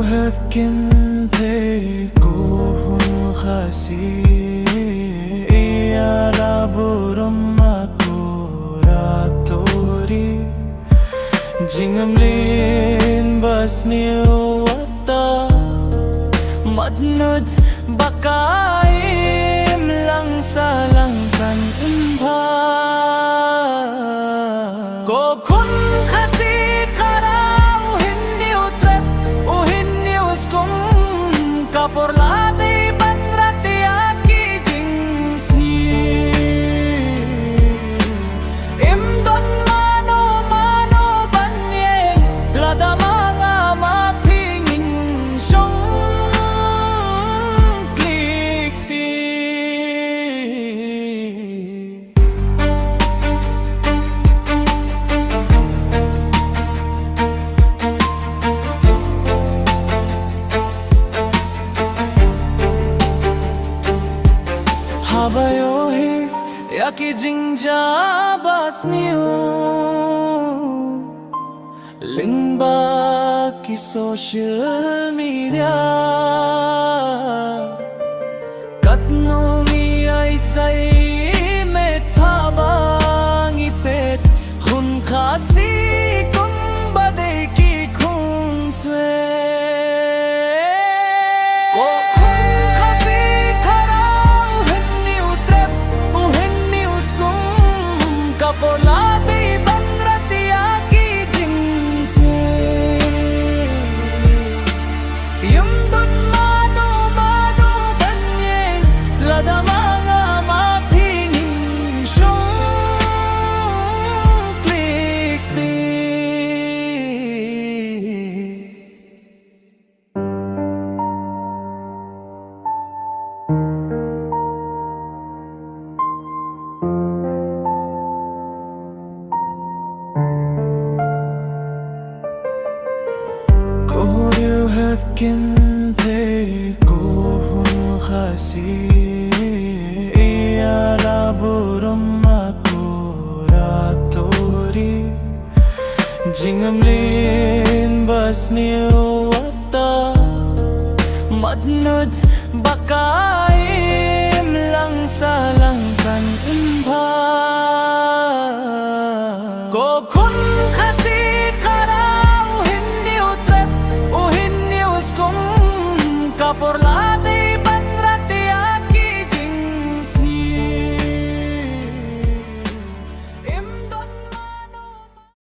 يهكن بيكوهم خاسي يا لابورم أكوراتوري جنغملين بسني وطا مدند bakaim lang sa langkan imba ko kun kasi karau hindi utrep o hindi uskum kaporlate banrati aki jingsni imdon mano mano banye ladama nga mapingin siyong Habayohi yaki jingja basniu Lingba ki social media Katno mi ay say met habang ipet Hun kasi kung baday ki kung swe Kaporlate banrati aki jingsne Yumdun mano mano banyeng ladama nga mapingin siyong klikti يهكن بيكوهم خاسي يا لابورم أكوراتوري جنغملين بسني وطا مدند bakaim lang sa langkan